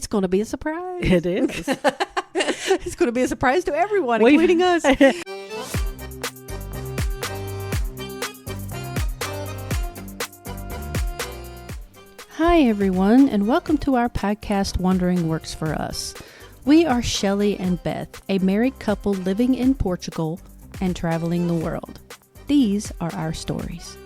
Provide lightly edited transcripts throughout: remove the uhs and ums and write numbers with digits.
It's going to be a surprise. It is. It's going to be a surprise to everyone, including us. Hi, everyone, and welcome to our podcast, Wandering Works for Us. We are Shelley and Beth, a married couple living in Portugal and traveling the world. These are our stories.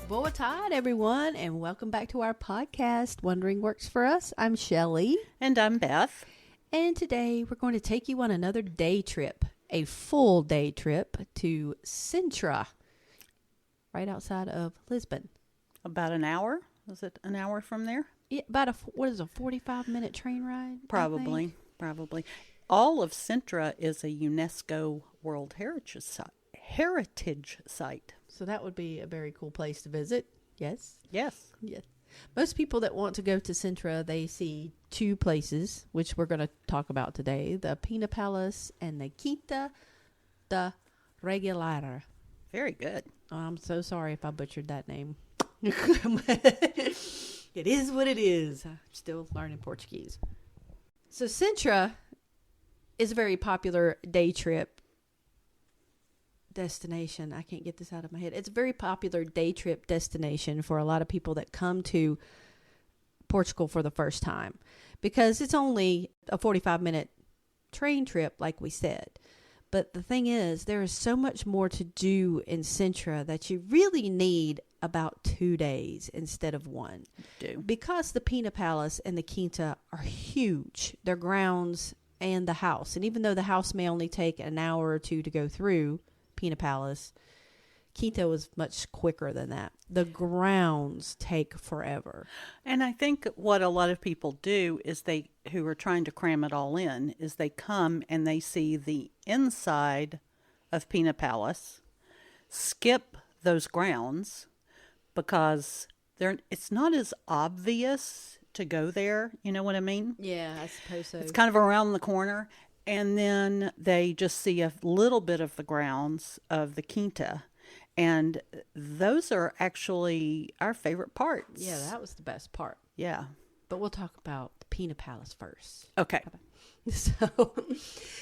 Boa tarde, everyone, and welcome back to our podcast, Wandering Works for Us. I'm Shelley. And I'm Beth. And today we're going to take you on another day trip, a full day trip to Sintra, right outside of Lisbon. About an hour? Was it an hour from there? Yeah, about a 45-minute train ride? Probably. All of Sintra is a UNESCO World Heritage Site. So that would be a very cool place to visit. Yes? Yes. Yes. Most people that want to go to Sintra, they see two places, which we're going to talk about today, the Pena Palace and the Quinta da Regaleira. Very good. I'm so sorry if I butchered that name. It is what it is. I'm still learning Portuguese. So Sintra is a very popular day trip destination. I can't get this out of my head. It's a very popular day trip destination for a lot of people that come to Portugal for the first time, because it's only a 45-minute train trip, like we said. But the thing is, there is so much more to do in Sintra that you really need about 2 days instead of one. Because the Pina Palace and the Quinta are huge, their grounds and the house. And even though the house may only take an hour or two to go through Pina Palace, Quinta was much quicker than that. The grounds take forever. And I think what a lot of people do is who are trying to cram it all in, is they come and they see the inside of Pina Palace, skip those grounds because it's not as obvious to go there. You know what I mean? Yeah, I suppose so. It's kind of around the corner. And then they just see a little bit of the grounds of the Quinta. And those are actually our favorite parts. Yeah, that was the best part. Yeah. But we'll talk about the Pina Palace first. Okay.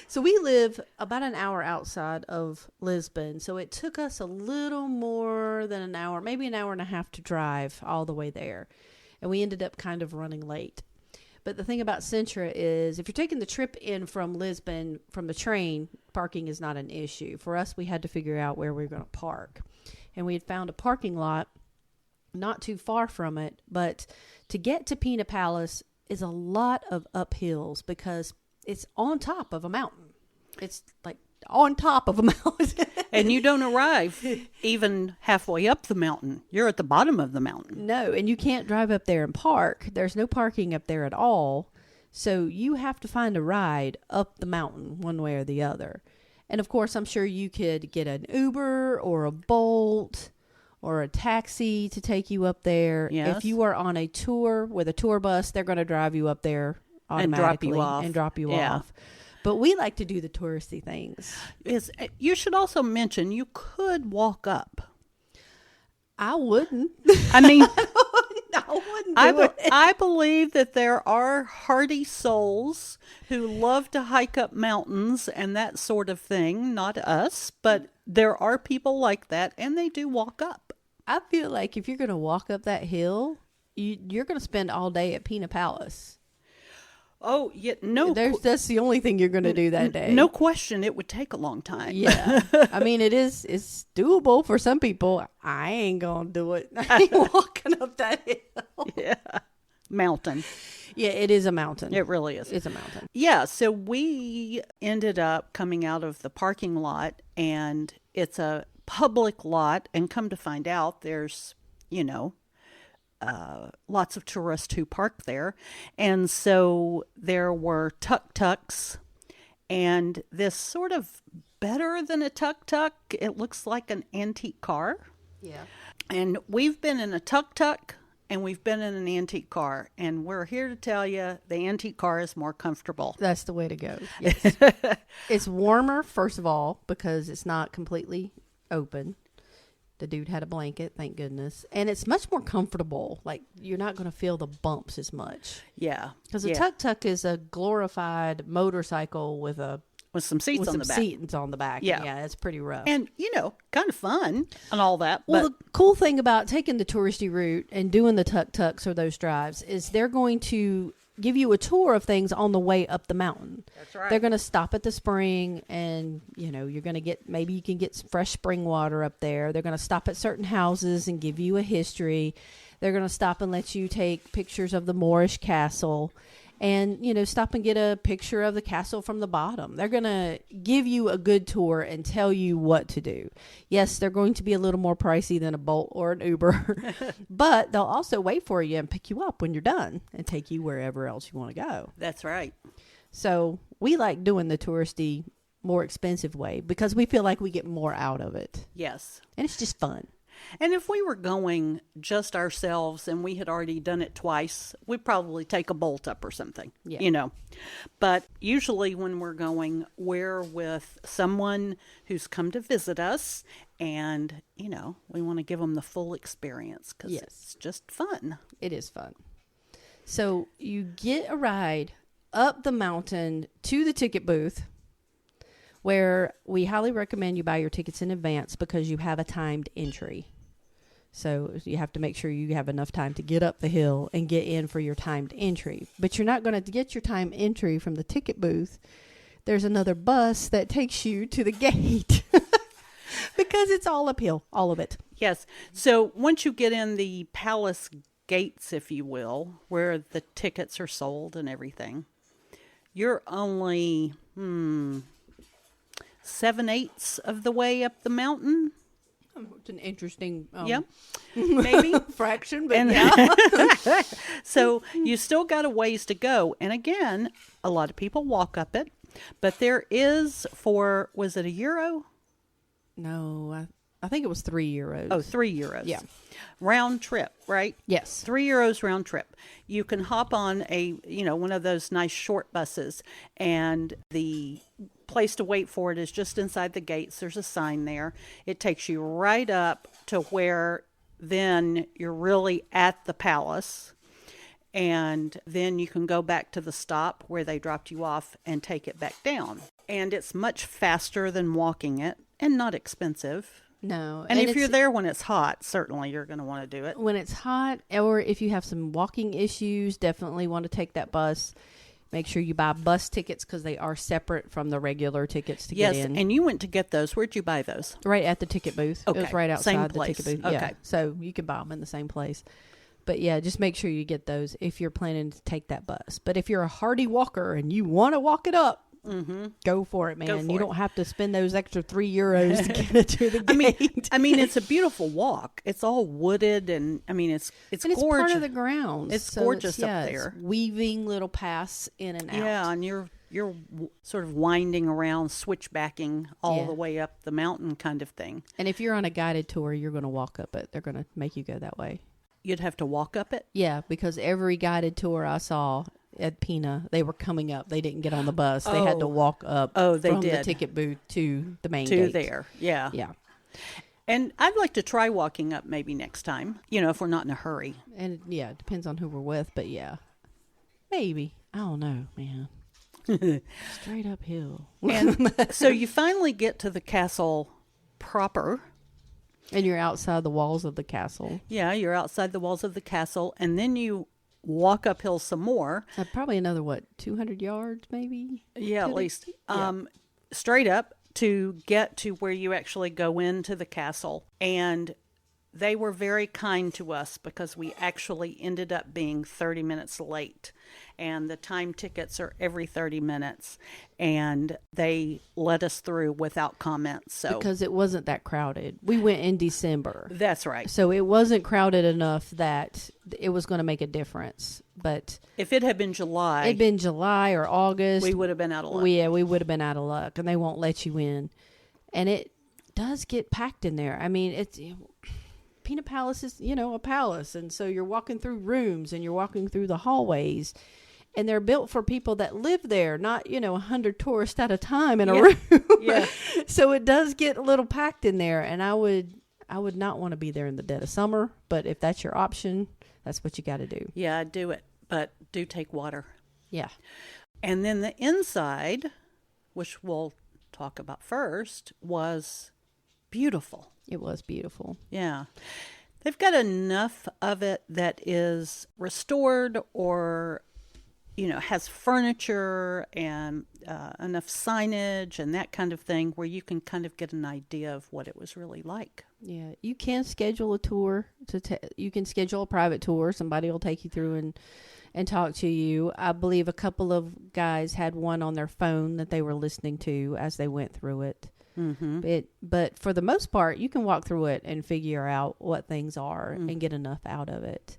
So we live about an hour outside of Lisbon. So it took us a little more than an hour, maybe an hour and a half to drive all the way there. And we ended up kind of running late. But the thing about Sintra is if you're taking the trip in from Lisbon from the train, parking is not an issue. For us, we had to figure out where we were going to park. And we had found a parking lot not too far from it. But to get to Pina Palace is a lot of uphills because it's on top of a mountain. It's like on top of a mountain. And you don't arrive even halfway up the mountain. You're at the bottom of the mountain. No, and you can't drive up there and park. There's no parking up there at all. So you have to find a ride up the mountain one way or the other. And of course, I'm sure you could get an Uber or a Bolt or a taxi to take you up there. Yes. If you are on a tour with a tour bus, they're going to drive you up there automatically and drop you off. But we like to do the touristy things. You should also mention you could walk up. I wouldn't. I mean, I wouldn't do it. I believe that there are hardy souls who love to hike up mountains and that sort of thing. Not us, but there are people like that, and they do walk up. I feel like if you're going to walk up that hill, you're going to spend all day at Pina Palace. Oh, yeah, no. That's the only thing you're going to do that day. No question, it would take a long time. Yeah. I mean, it's doable for some people. I ain't going to do it. I ain't walking up that hill. Yeah. Mountain. Yeah, it is a mountain. It really is. It's a mountain. Yeah, so we ended up coming out of the parking lot, and it's a public lot, and come to find out there's, lots of tourists who park there. And so there were tuk-tuks and this sort of better than a tuk-tuk. It looks like an antique car. Yeah. And we've been in a tuk-tuk and we've been in an antique car. And we're here to tell you the antique car is more comfortable. That's the way to go. Yes. It's warmer, first of all, because it's not completely open. The dude had a blanket, thank goodness. And it's much more comfortable. Like, you're not going to feel the bumps as much. Yeah. Because a tuk-tuk is a glorified motorcycle with some seats on the back. Seats on the back. Yeah. Yeah, it's pretty rough. And, kind of fun and all that. Well, the cool thing about taking the touristy route and doing the tuk-tuks or those drives is they're going to give you a tour of things on the way up the mountain. That's right. They're going to stop at the spring and, you're going to maybe you can get some fresh spring water up there. They're going to stop at certain houses and give you a history. They're going to stop and let you take pictures of the Moorish castle and, stop and get a picture of the castle from the bottom. They're going to give you a good tour and tell you what to do. Yes, they're going to be a little more pricey than a Bolt or an Uber, but they'll also wait for you and pick you up when you're done and take you wherever else you want to go. That's right. So we like doing the touristy, more expensive way because we feel like we get more out of it. Yes. And it's just fun. And if we were going just ourselves and we had already done it twice, we'd probably take a Bolt up or something, But usually when we're going, we're with someone who's come to visit us and, we want to give them the full experience because it's just fun. It is fun. So you get a ride up the mountain to the ticket booth where we highly recommend you buy your tickets in advance because you have a timed entry. So you have to make sure you have enough time to get up the hill and get in for your timed entry. But you're not going to get your timed entry from the ticket booth. There's another bus that takes you to the gate because it's all uphill, all of it. Yes. So once you get in the palace gates, if you will, where the tickets are sold and everything, you're only 7/8 of the way up the mountain. It's an interesting maybe fraction, but So you still got a ways to go. And again, a lot of people walk up it, but there is was it €1? No, I think it was €3. Oh, €3. Yeah. Round trip, right? Yes. €3 round trip. You can hop on one of those nice short buses, and the place to wait for it is just inside the gates. There's a sign there. It takes you right up to where then you're really at the palace. And then you can go back to the stop where they dropped you off and take it back down. And it's much faster than walking it and not expensive. No. And if you're there when it's hot, certainly you're going to want to do it. When it's hot, or if you have some walking issues, definitely want to take that bus. Make sure you buy bus tickets because they are separate from the regular tickets to get in. Yes, and you went to get those. Where'd you buy those? Right at the ticket booth. Okay. It was right outside Same the place. ticket booth. Okay. Yeah. So you can buy them in the same place. But yeah, just make sure you get those if you're planning to take that bus. But if you're a hardy walker and you want to walk it up, go for it, man. You don't have to spend those extra €3 to get it to the gate. I mean, it's a beautiful walk. It's all wooded, and I mean, it's gorgeous. It's part of the grounds. It's gorgeous up there. It's weaving little paths in and out. Yeah, and you're sort of winding around, switchbacking all the way up the mountain, kind of thing. And if you're on a guided tour, you're going to walk up it. They're going to make you go that way. You'd have to walk up it? Yeah, because every guided tour I saw at Pina, they were coming up. They didn't get on the bus. They had to walk up from the ticket booth to the main gate. To there, yeah. Yeah. And I'd like to try walking up maybe next time, if we're not in a hurry. And yeah, it depends on who we're with, but yeah. Maybe. I don't know, man. Straight uphill. And so you finally get to the castle proper. And you're outside the walls of the castle. Yeah, you're outside the walls of the castle, and then you walk uphill some more. Probably another, 200 yards maybe? Yeah, at least. Straight up to get to where you actually go into the castle. And they were very kind to us because we actually ended up being 30 minutes late. And the time tickets are every 30 minutes. And they let us through without comments. So because it wasn't that crowded. We went in December. That's right. So it wasn't crowded enough that it was going to make a difference. But if it had been July. It'd been July or August. We would have been out of luck. We would have been out of luck. And they won't let you in. And it does get packed in there. I mean, Pina Palace is, a palace. And so you're walking through rooms and you're walking through the hallways. And they're built for people that live there, not, 100 tourists at a time in a room. Yeah. So it does get a little packed in there. And I would I would not want to be there in the dead of summer, but if that's your option, that's what you got to do. Yeah, do it, but do take water. Yeah. And then the inside, which we'll talk about first, was beautiful. It was beautiful. Yeah. They've got enough of it that is restored or, has furniture and enough signage and that kind of thing where you can kind of get an idea of what it was really like. Yeah, you can schedule a tour. You can schedule a private tour. Somebody will take you through and talk to you. I believe a couple of guys had one on their phone that they were listening to as they went through it. Mm-hmm. But for the most part, you can walk through it and figure out what things are and get enough out of it.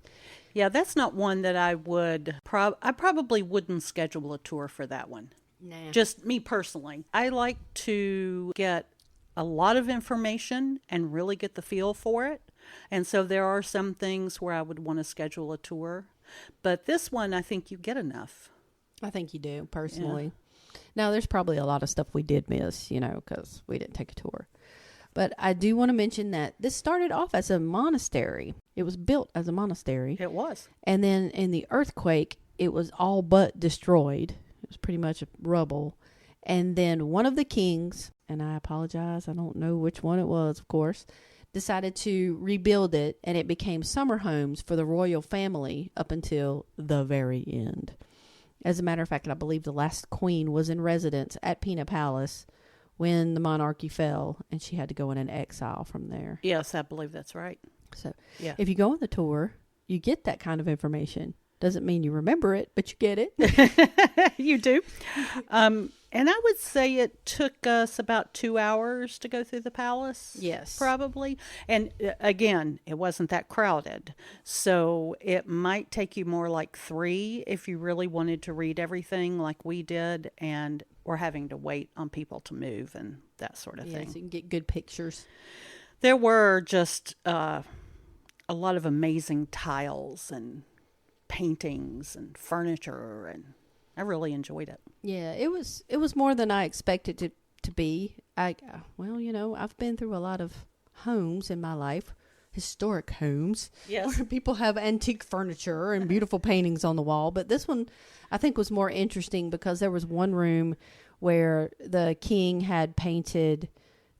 Yeah, that's not one that I would. I probably wouldn't schedule a tour for that one. Nah. Just me personally. I like to get a lot of information and really get the feel for it. And so there are some things where I would want to schedule a tour. But this one, I think you get enough. I think you do, personally. Yeah. Now, there's probably a lot of stuff we did miss, because we didn't take a tour. But I do want to mention that this started off as a monastery. It was built as a monastery. It was. And then in the earthquake, it was all but destroyed. It was pretty much rubble. And then one of the kings, and I apologize, I don't know which one it was, of course, decided to rebuild it, and it became summer homes for the royal family up until the very end. As a matter of fact, I believe the last queen was in residence at Pina Palace when the monarchy fell, and she had to go in an exile from there. Yes, I believe that's right. So yeah. If you go on the tour, you get that kind of information. Doesn't mean you remember it, but you get it. You do. And I would say it took us about 2 hours to go through the palace. Yes. Probably. And again, it wasn't that crowded. So it might take you more like 3 if you really wanted to read everything like we did and we're having to wait on people to move and that sort of thing. So you can get good pictures. There were just a lot of amazing tiles and paintings and furniture, and I really enjoyed it. Yeah, it was more than I expected it to be. I've been through a lot of homes in my life, historic homes, yes, where people have antique furniture and beautiful paintings on the wall. But this one, I think, was more interesting because there was one room where the king had painted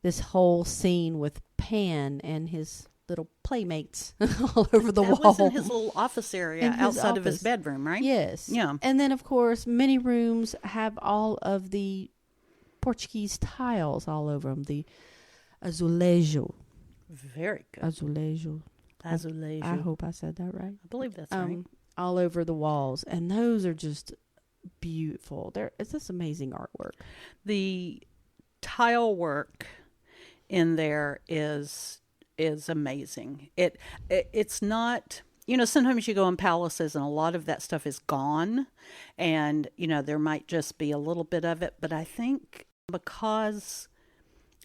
this whole scene with Pan and his little playmates all over the wall. That was in his little office area outside of his bedroom, right? Yes. Yeah. And then, of course, many rooms have all of the Portuguese tiles all over them. The azulejo. Very good. Azulejo. Azulejo. I hope I said that right. I believe that's right. All over the walls. And those are just beautiful. It's just amazing artwork. The tile work in there is amazing. It's not, sometimes you go in palaces and a lot of that stuff is gone and, there might just be a little bit of it. But I think because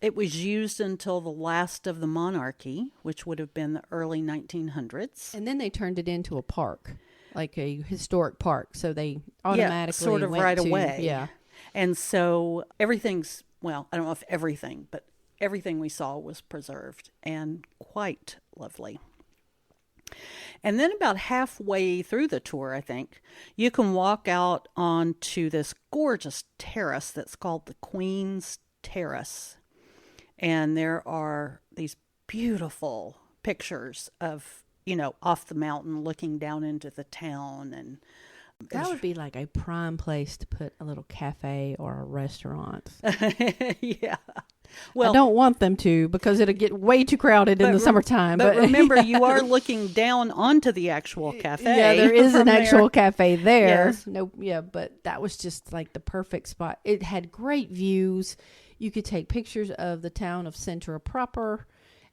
it was used until the last of the monarchy, which would have been the early 1900s. And then they turned it into a park, like a historic park. So they automatically sort of went right to, away. Yeah. And so everything's, I don't know if everything, but everything we saw was preserved and quite lovely. And then about halfway through the tour, I think, you can walk out onto this gorgeous terrace that's called the Queen's Terrace. And there are these beautiful pictures of, off the mountain looking down into the town. And that would be like a prime place to put a little cafe or a restaurant. Yeah. Well, I don't want them to because it'll get way too crowded in the summertime. But remember, you are looking down onto the actual cafe. Yeah, there is an actual cafe there. Yes. No, yeah, but that was just like the perfect spot. It had great views. You could take pictures of the town of Sintra proper,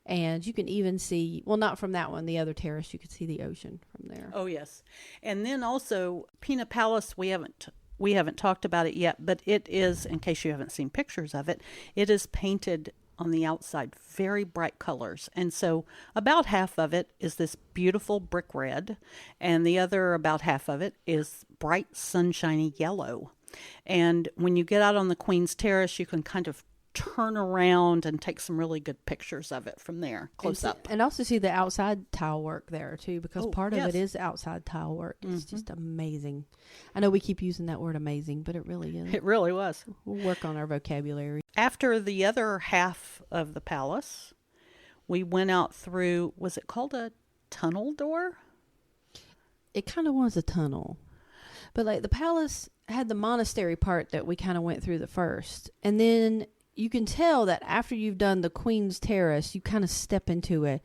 and you can even see, well, not from that one, the other terrace, you could see the ocean from there. Oh, yes. And then also, Pina Palace, we haven't talked about it yet, but it is, in case you haven't seen pictures of it, it is painted on the outside very bright colors. And so about half of it is this beautiful brick red, and the other about half of it is bright sunshiny yellow. And when you get out on the Queen's Terrace, you can kind of turn around and take some really good pictures of it from there, close up. And also see the outside tile work there, too, because part of yes. it is outside tile work. It's just amazing. I know we keep using that word amazing, but it really is. It really was. We'll work on our vocabulary. After the other half of the palace, we went out through, was it called a tunnel door? It kind of was a tunnel. But like the palace had the monastery part that we kind of went through the first. And then you can tell that after you've done the Queen's Terrace, you kind of step into a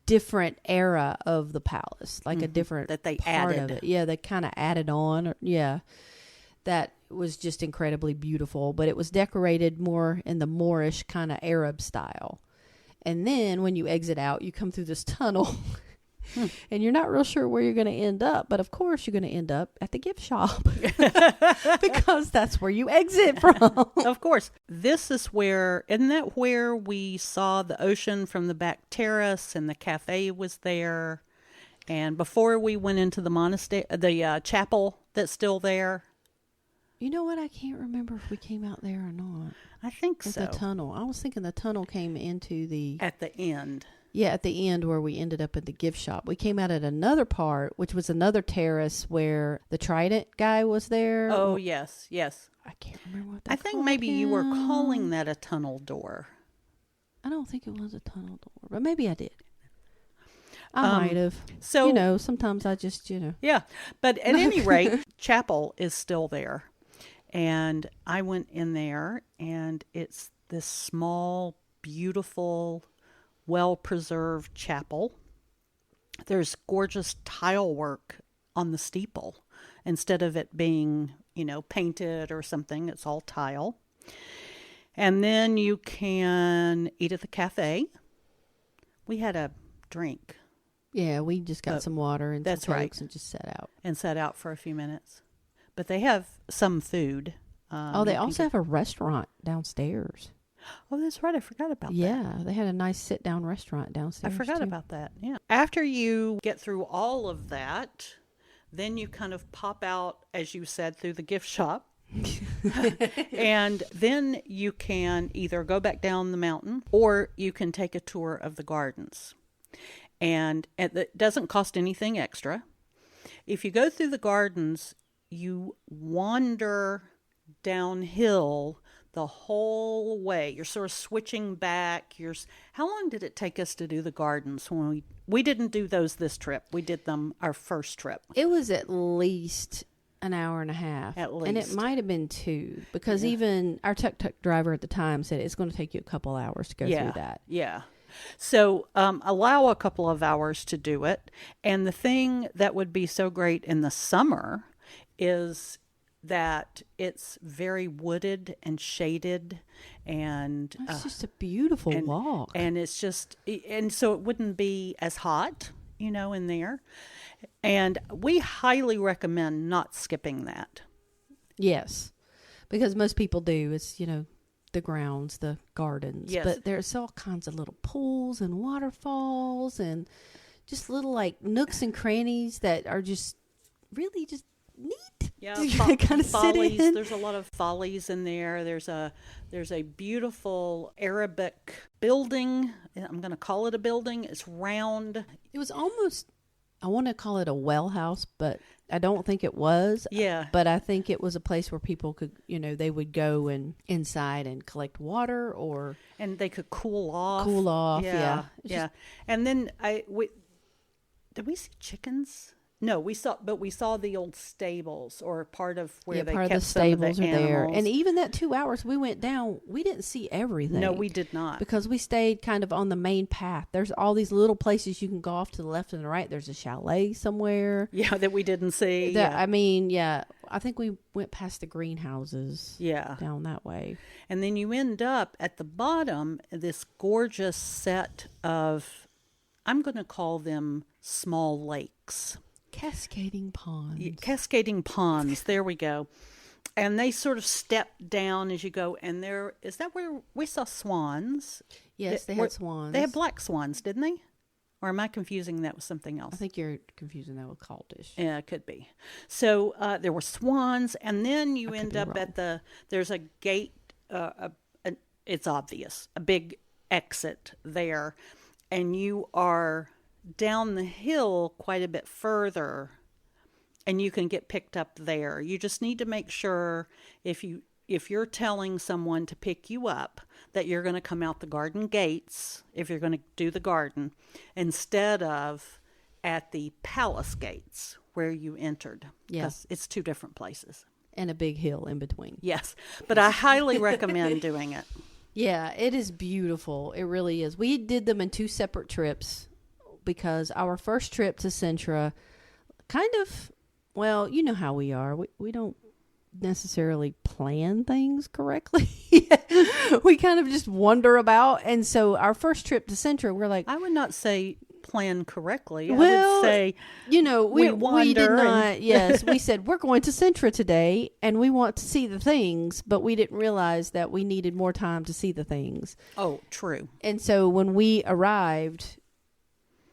different era of the palace, like a different that they part added. of it. Yeah, they kind of added on. Yeah, that was just incredibly beautiful. But it was decorated more in the Moorish kind of Arab style. And then when you exit out, you come through this tunnel. And you're not real sure where you're going to end up. But of course, you're going to end up at the gift shop. Because that's where you exit from. Of course. This is where, isn't that where we saw the ocean from the back terrace and the cafe was there? And before we went into the monastery, the chapel that's still there. You know what? I can't remember if we came out there or not. I think At so. the tunnel. I was thinking the tunnel came into the... At the end. Yeah, at the end where we ended up at the gift shop. We came out at another part, which was another terrace where the Trident guy was there. Oh, yes, yes. I can't remember what they I think called maybe you were him. calling that a tunnel door. I don't think it was a tunnel door, but maybe I did. I might have. So, you know, sometimes I just, you know. Yeah, but at any rate, chapel is still there. And I went in there, and it's this small, beautiful, well-preserved chapel. There's gorgeous tile work on the steeple. Instead of it being, you know, painted or something, it's all tile. And then you can eat at the cafe. We had a drink. Yeah, we just got some water and that's some right. Cokes and just sat out. And sat out for a few minutes. But they have some food. They also have a restaurant downstairs. Oh, that's right. I forgot about that. Yeah, they had a nice sit-down restaurant downstairs. I forgot about that. Yeah. After you get through all of that, then you kind of pop out, as you said, through the gift shop. And then you can either go back down the mountain or you can take a tour of the gardens. And it doesn't cost anything extra. If you go through the gardens, you wander downhill the whole way. You're sort of switching back. How long did it take us to do the gardens when we didn't do those this trip? We did them our first trip. It was at least an hour and a half. At least. And it might have been 2 because even our tuk-tuk driver at the time said it's going to take you a couple hours to go through that. Yeah. So allow a couple of hours to do it. And the thing that would be so great in the summer is that it's very wooded and shaded, and it's just a beautiful walk. And it's just, and so it wouldn't be as hot, you know, in there. And we highly recommend not skipping that. Yes, because most people do. It's, you know, the grounds, the gardens. Yes. But there's all kinds of little pools and waterfalls and just little like nooks and crannies that are just really just neat. Yeah, kind of sit in. There's a lot of follies in there. There's a beautiful Arabic building. I'm going to call it a building. It's round. It was almost, I want to call it a well house, but I don't think it was. Yeah. But I think it was a place where people could, you know, they would go and inside and collect water and they could cool off. Yeah. Yeah. And then did we see chickens? No, we saw the old stables, or part of where they part kept of the some of stables the are there. animals. And even that 2 hours we went down, we didn't see everything. No, we did not. Because we stayed kind of on the main path. There's all these little places you can go off to the left and the right. There's a chalet somewhere. Yeah, that we didn't see. I mean, yeah. I think we went past the greenhouses. Yeah. Down that way. And then you end up at the bottom, this gorgeous set of, I'm going to call them small lakes. Cascading ponds. There we go. And they sort of step down as you go. And is that where we saw swans? Yes, they had swans. They had black swans, didn't they? Or am I confusing that with something else? I think you're confusing that with Caldish. Yeah, it could be. So there were swans. And then you end up at there's a gate, it's obvious, a big exit there. And you are down the hill quite a bit further, and you can get picked up there. You just need to make sure if you're telling someone to pick you up, that you're going to come out the garden gates, if you're going to do the garden, instead of at the palace gates where you entered. Because it's two different places. And a big hill in between. Yes, but I highly recommend doing it. Yeah, it is beautiful. It really is. We did them in 2 separate trips because our first trip to Sintra kind of, well, you know how we are. We don't necessarily plan things correctly. We kind of just wander about. And so our first trip to Sintra, we're like, I would not say plan correctly. Well, I would say, we did not. Yes, we said we're going to Sintra today and we want to see the things, but we didn't realize that we needed more time to see the things. Oh, true. And so when we arrived,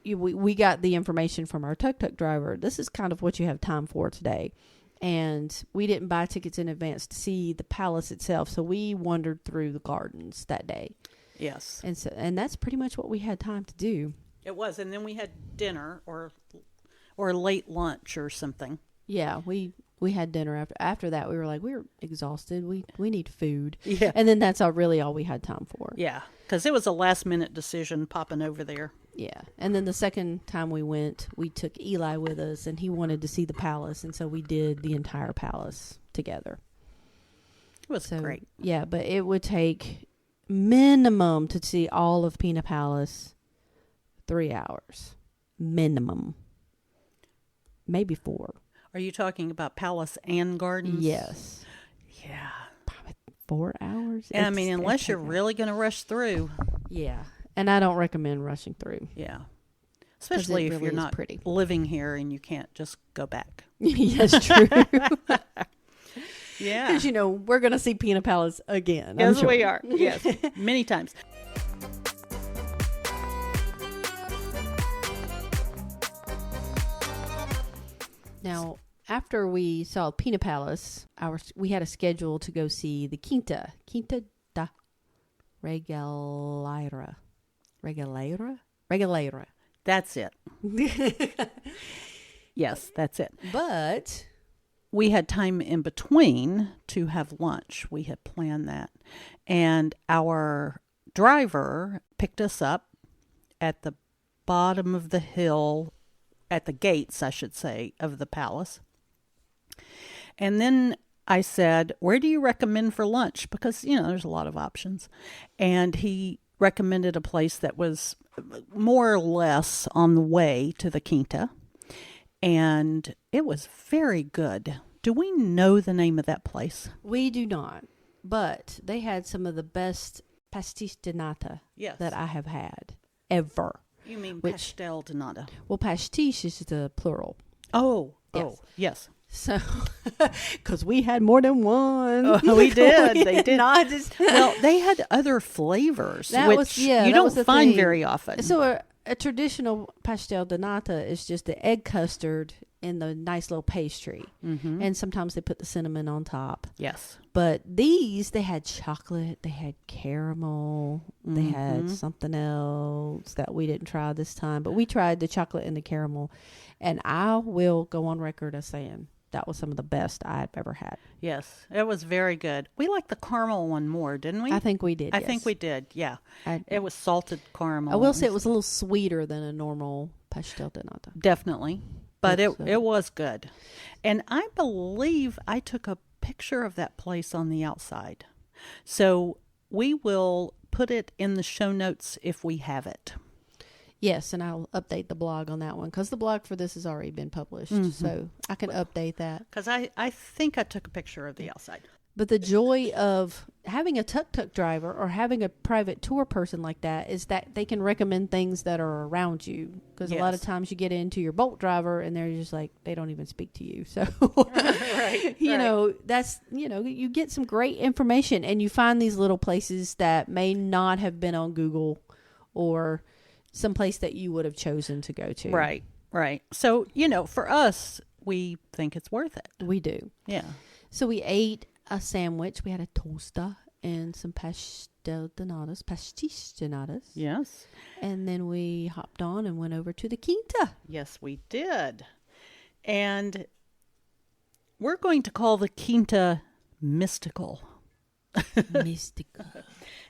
we got the information from our tuk-tuk driver. This is kind of what you have time for today. And we didn't buy tickets in advance to see the palace itself, so we wandered through the gardens that day. Yes. And that's pretty much what we had time to do. It was, and then we had dinner or late lunch or something. Yeah, we had dinner after that. We were like, we're exhausted. We need food. Yeah. And then that's really all we had time for. Yeah, because it was a last-minute decision popping over there. Yeah. And then the second time we went, we took Eli with us, and he wanted to see the palace, and so we did the entire palace together. It was great. Yeah, but it would take minimum to see all of Pina Palace 3 hours. Minimum. Maybe 4. Are you talking about palace and gardens? Yes. Yeah. Probably 4 hours. And I mean, unless you're really going to rush through. Yeah. And I don't recommend rushing through. Yeah. Especially if you're not pretty. living here and you can't just go back. Yes, true. Yeah. Because, we're going to see Pina Palace again. Yes, we are. Yes. Many times. Now, after we saw Pina Palace, we had a schedule to go see the Quinta da Regaleira. Regaleira. That's it. Yes, that's it. But we had time in between to have lunch. We had planned that. And our driver picked us up at the bottom of the hill, at the gates, I should say, of the palace. And then I said, where do you recommend for lunch? Because, there's a lot of options. And he recommended a place that was more or less on the way to the Quinta. And it was very good. Do we know the name of that place? We do not. But they had some of the best pastis de nata that I have had ever. You mean pastel de nata? Well, pastiche is the plural. Oh, yes. Yes. So, because we had more than one. Oh, we did. They did. Not just well, they had other flavors, which you don't find very often. So a traditional pastel de nata is just the egg custard in the nice little pastry. Mm-hmm. And sometimes they put the cinnamon on top. Yes. But these, they had chocolate, they had caramel, they had something else that we didn't try this time. But we tried the chocolate and the caramel. And I will go on record as saying that was some of the best I've ever had. Yes, it was very good. We liked the caramel one more, didn't we? I think we did, I think we did, yeah. It was salted caramel. I will say it was a little sweeter than a normal pastel de nata. Definitely. But it was good. And I believe I took a picture of that place on the outside. So we will put it in the show notes if we have it. Yes, and I'll update the blog on that one because the blog for this has already been published. Mm-hmm. So I can update that. Because I think I took a picture of the outside. But the joy of having a tuk-tuk driver or having a private tour person like that is that they can recommend things that are around you. Because a lot of times you get into your Bolt driver and they're just like, they don't even speak to you. So, that's, you get some great information and you find these little places that may not have been on Google or someplace that you would have chosen to go to. Right, right. So, for us, we think it's worth it. We do. Yeah. So we ate a sandwich. We had a tosta and some pastel donadas, pastiche donadas. Yes. And then we hopped on and went over to the Quinta. Yes, we did. And we're going to call the Quinta mystical. Mystical.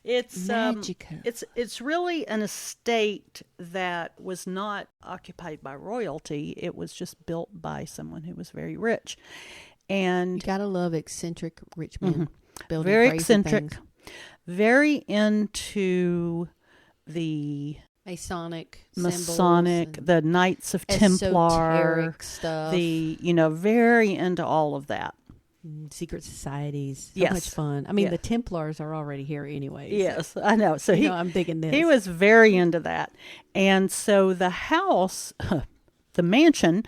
It's magical. It's really an estate that was not occupied by royalty. It was just built by someone who was very rich. And You gotta love eccentric rich men building very crazy eccentric, things. very into the Masonic, the Knights of Templar, esoteric stuff, very into all of that. secret societies. So Yes. much fun. I mean, Yeah. the Templars are already here anyway. Yes, I know. So I'm thinking this. he was very into that. And so the house, the mansion,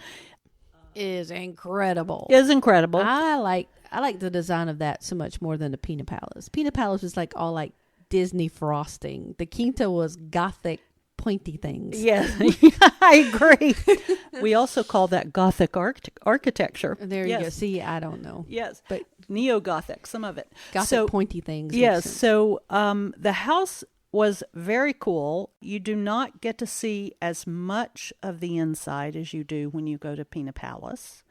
is incredible. is incredible. I like the design of that so much more than the Pina Palace. Pina Palace was like all like Disney frosting. The Quinta was gothic, pointy things. Yes, I agree. We also call that Gothic architecture. There you go. See, I don't know. Yes, But Neo-Gothic, some of it. gothic, pointy things. Yes, makes sense. so the house was very cool. You do not get to see as much of the inside as you do when you go to Pena Palace.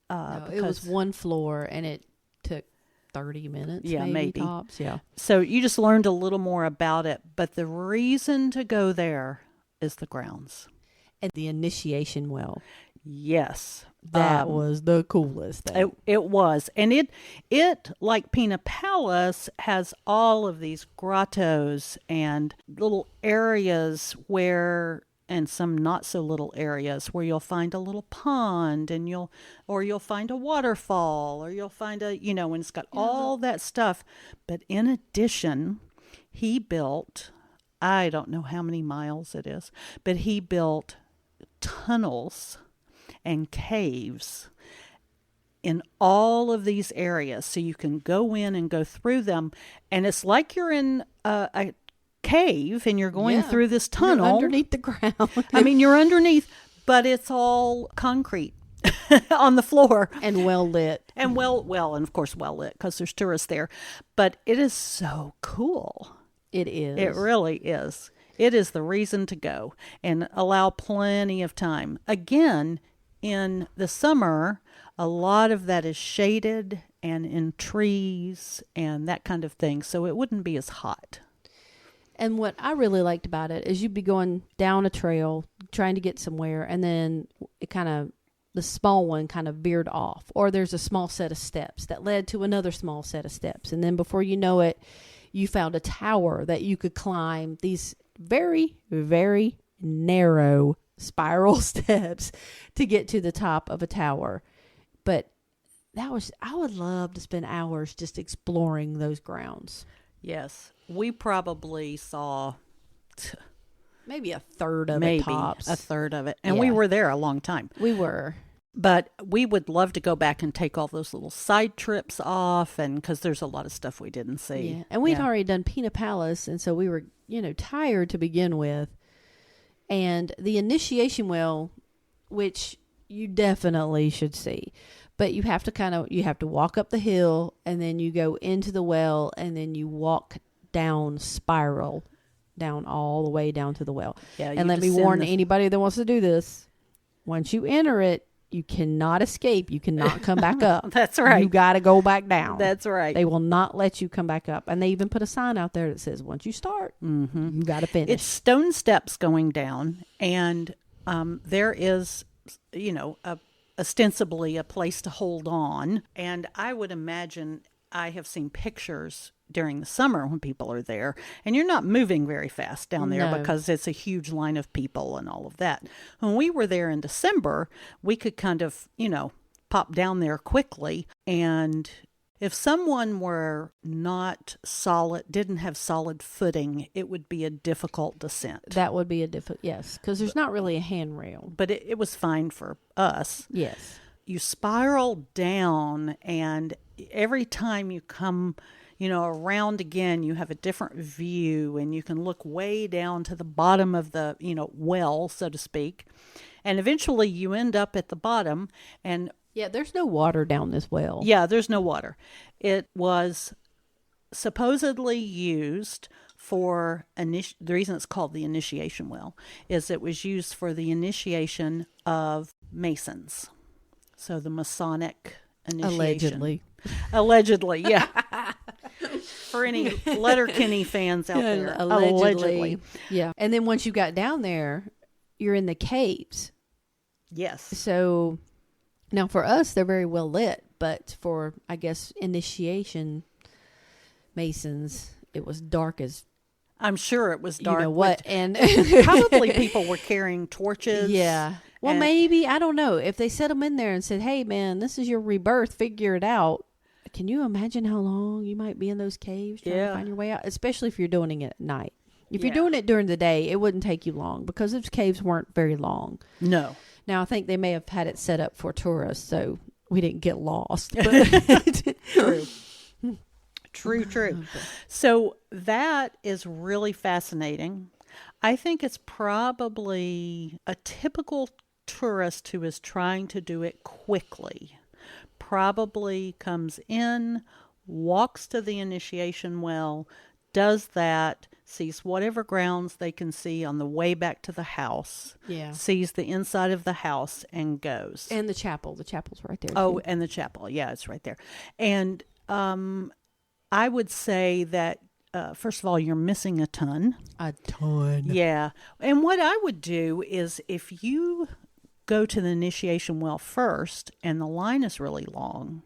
No, it was one floor, and it took 30 minutes. Yeah, maybe. tops. Yeah. So you just learned a little more about it. But the reason to go there is the grounds. And the initiation well. Yes. That was the coolest thing. It was. And it, like Pina Palace, has all of these grottos and little areas and some not so little areas where you'll find a little pond and you'll find a waterfall, or you'll find and it's got all that stuff. But in addition, he built, I don't know how many miles it is, but he built tunnels and caves in all of these areas, so you can go in and go through them, and it's like you're in a cave and you're going through this tunnel. You're underneath the ground. I mean, you're underneath, but it's all concrete on the floor and well lit. and and of course well lit because there's tourists there. But it is so cool. It is. It really is. It is the reason to go, and allow plenty of time. Again, in the summer, a lot of that is shaded and in trees and that kind of thing, so it wouldn't be as hot. And what I really liked about it is you'd be going down a trail trying to get somewhere, and then the small one kind of veered off, or there's a small set of steps that led to another small set of steps. And then before you know it, you found a tower that you could climb these very, very narrow spiral steps to get to the top of a tower. But I would love to spend hours just exploring those grounds. Yes, we probably saw Maybe a third of maybe it tops. a third of it, and Yeah. we were there a long time. We were. But we would love to go back and take all those little side trips off, and because there's a lot of stuff we didn't see. Yeah. And we'd already done Pina Palace, and so we were, tired to begin with. And the initiation well, which you definitely should see, but you have to walk up the hill, and then you go into the well, and then you walk down spiral down all the way down to the well. Yeah, and let me warn anybody that wants to do this, once you enter it, you cannot escape. You cannot come back up. That's right. You got to go back down. That's right. They will not let you come back up. And they even put a sign out there that says, once you start, you got to finish. It's stone steps going down, and there is, ostensibly a place to hold on. And I would imagine, I have seen pictures during the summer when people are there, and you're not moving very fast down there because it's a huge line of people and all of that. When we were there in December, we could kind of, pop down there quickly. And if someone were didn't have solid footing, it would be a difficult descent. That would be yes, because there's not really a handrail. But it was fine for us. Yes. You spiral down, and every time you come around again, you have a different view, and you can look way down to the bottom of the, well, so to speak. And eventually you end up at the bottom, and yeah, there's no water down this well. yeah, there's no water. It was supposedly used for the reason it's called the initiation well is it was used for the initiation of Masons. So the Masonic initiation. Allegedly, yeah. For any Letterkenny fans out there. Allegedly. Yeah. And then once you got down there, you're in the caves. Yes. So now for us, they're very well lit, but for, I guess, initiation Masons, it was dark as... I'm sure it was dark. You know what? And probably people were carrying torches. Yeah. Well, maybe, I don't know. If they set them in there and said, hey, man, this is your rebirth, figure it out. Can you imagine how long you might be in those caves trying to find your way out? Especially if you're doing it at night. If you're doing it during the day, it wouldn't take you long because those caves weren't very long. No. Now, I think they may have had it set up for tourists, so we didn't get lost. But True. True. So that is really fascinating. I think it's probably a typical tourist who is trying to do it quickly. Probably comes in, walks to the initiation well, does that, sees whatever grounds they can see on the way back to the house, sees the inside of the house and goes. And the chapel. The chapel's right there. Oh, and the chapel. Yeah, it's right there. And I would say that, first of all, you're missing a ton. A ton. Yeah. And what I would do is if you go to the initiation well first and the line is really long,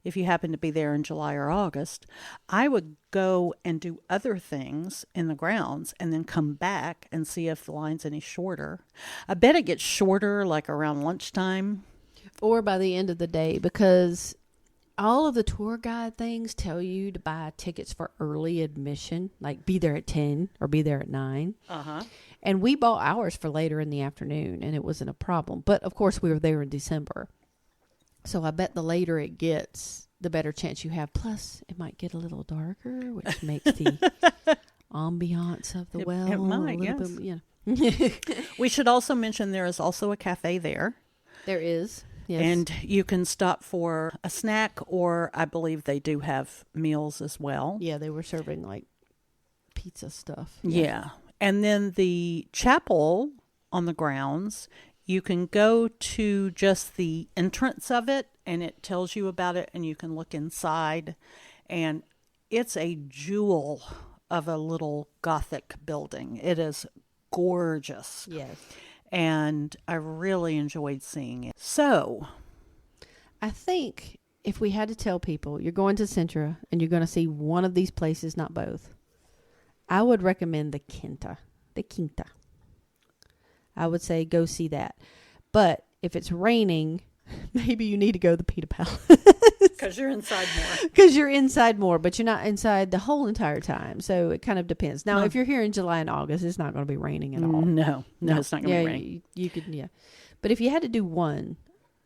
if you happen to be there in July or August, I would go and do other things in the grounds and then come back and see if the line's any shorter. I bet it gets shorter like around lunchtime. Or by the end of the day, because all of the tour guide things tell you to buy tickets for early admission, like be there at 10 or be there at 9. Uh-huh. And we bought ours for later in the afternoon, and it wasn't a problem. But, of course, we were there in December. So I bet the later it gets, the better chance you have. Plus, it might get a little darker, which makes the ambiance of the well it might, a little bit, We should also mention there is also a cafe there. There is. Yes. And you can stop for a snack, or I believe they do have meals as well. Yeah, they were serving like pizza stuff. Yeah. And then the chapel on the grounds, you can go to just the entrance of it and it tells you about it and you can look inside. And it's a jewel of a little Gothic building. It is gorgeous. Yes. And I really enjoyed seeing it. So, I think if we had to tell people, you're going to Sintra and you're going to see one of these places, not both, I would recommend the Quinta. I would say go see that. But if it's raining, maybe you need to go to the Pina Palace. Because you're inside more. Because you're inside more, but you're not inside the whole entire time. So it kind of depends. Now, if you're here in July and August, it's not going to be raining at all. No, it's not going to be raining. You could, But if you had to do one,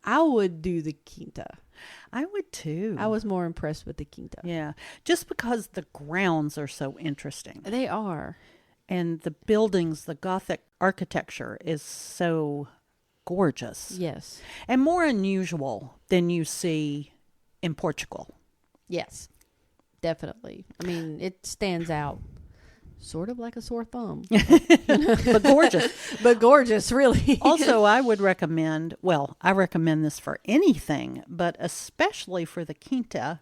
I would do the Quinta. I would too. I was more impressed with the Quinta. Yeah. Just because the grounds are so interesting. They are. And the buildings, the Gothic architecture is so gorgeous. Yes. And more unusual than you see in Portugal. Yes, definitely. I mean, it stands out sort of like a sore thumb. But gorgeous. But gorgeous, really. Also, I would recommend, I recommend this for anything, but especially for the Quinta,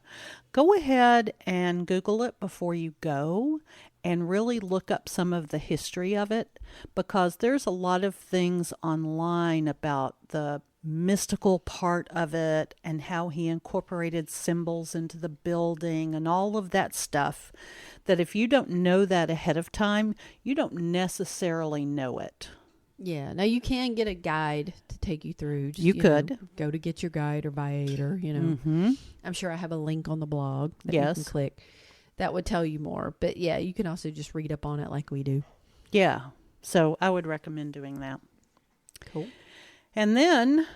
go ahead and Google it before you go and really look up some of the history of it, because there's a lot of things online about the mystical part of it and how he incorporated symbols into the building and all of that stuff, that if you don't know that ahead of time, you don't necessarily know it. Yeah. Now you can get a guide to take you through. Just, you could go to Get Your Guide or Viator, Mm-hmm. I'm sure I have a link on the blog that yes. you can click. That would tell you more. But yeah, you can also just read up on it like we do. Yeah. So I would recommend doing that. Cool. And then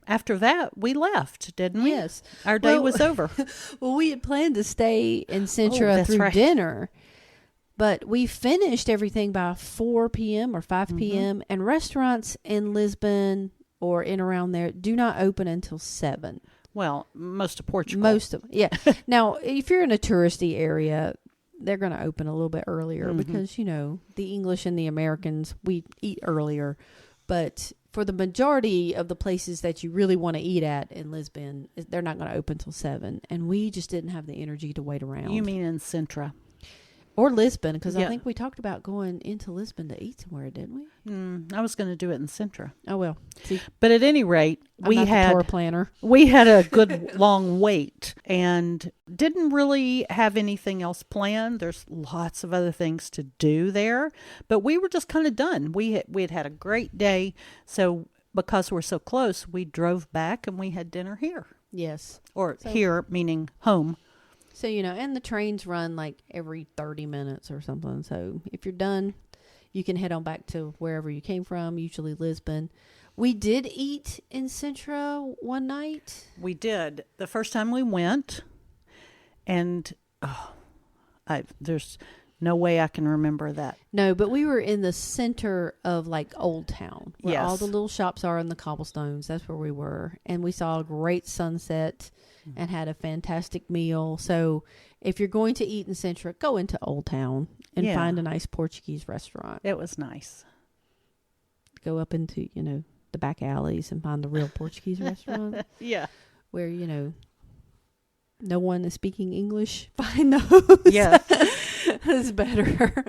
after that, we left, didn't we? Yes. Our day was over. Well, we had planned to stay in Sintra through dinner, but we finished everything by 4 p.m. or 5 p.m. And restaurants in Lisbon or in around there do not open until 7. Well, most of Portugal. Most of yeah. Now, if you're in a touristy area, they're going to open a little bit earlier because, you know, the English and the Americans, we eat earlier. But for the majority of the places that you really want to eat at in Lisbon, they're not going to open till 7. And we just didn't have the energy to wait around. You mean in Sintra? Or Lisbon, because Yeah. I think we talked about going into Lisbon to eat somewhere, didn't we? I was going to do it in Sintra. Oh, well. See, But at any rate, I'm not the tour planner. we had a good long wait and didn't really have anything else planned. There's lots of other things to do there, but we were just kind of done. We had a great day, so because we're so close, we drove back and we had dinner here. Yes. Or here, meaning home. So, you know, and the trains run like every 30 minutes or something. So if you're done, you can head on back to wherever you came from, usually Lisbon. We did eat in Sintra one night. We did. The first time we went, and there's no way I can remember that. No, but we were in the center of like Old Town, where Yes. all the little shops are in the cobblestones. That's where we were. And we saw a great sunset and had a fantastic meal. So if you're going to eat in Sintra, go into Old Town and Yeah. find a nice Portuguese restaurant. It was nice. Go up into, you know, the back alleys and find the real Portuguese restaurant Yeah. where, you know, no one is speaking English. Find those. Yes. That's better.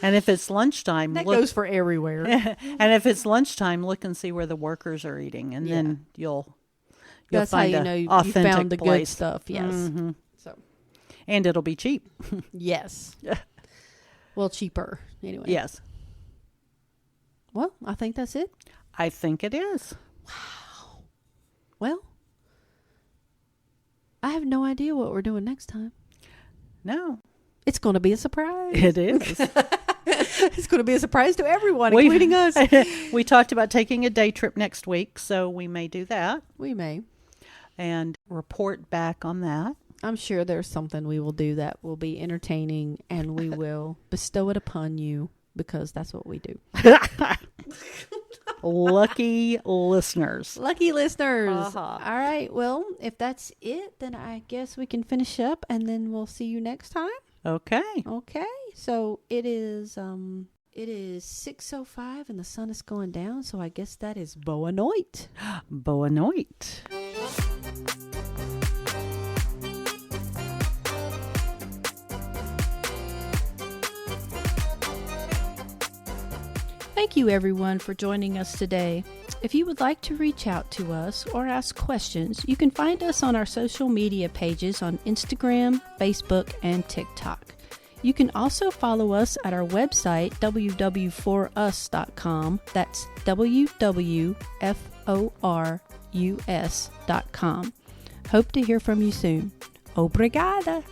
And if it's lunchtime, That goes for everywhere. and if it's lunchtime, look and see where the workers are eating, and then you'll That's how find you a know you authentic found the good place. stuff. Yes. Mhm. So And it'll be cheap. yes. Well, cheaper anyway. Yes, Well, I think that's it. I think it is. Well, I have no idea what we're doing next time. No, It's going to be a surprise. it is. It's going to be a surprise to everyone, including us. We talked about taking a day trip next week, so we may do that We may. and report back on that. I'm sure there's something we will do that will be entertaining, and we will bestow it upon you because that's what we do. Lucky listeners. Lucky listeners. Uh-huh. All right. Well, if that's it, then I guess we can finish up, and then we'll see you next time. Okay. Okay. So it is 6:05 and the sun is going down, so I guess that is boa noite. Boa noite. Thank you, everyone, for joining us today. If you would like to reach out to us or ask questions, you can find us on our social media pages on Instagram, Facebook, and TikTok. You can also follow us at our website, www.forus.com. That's www.forus.com. Hope to hear from you soon. Obrigada!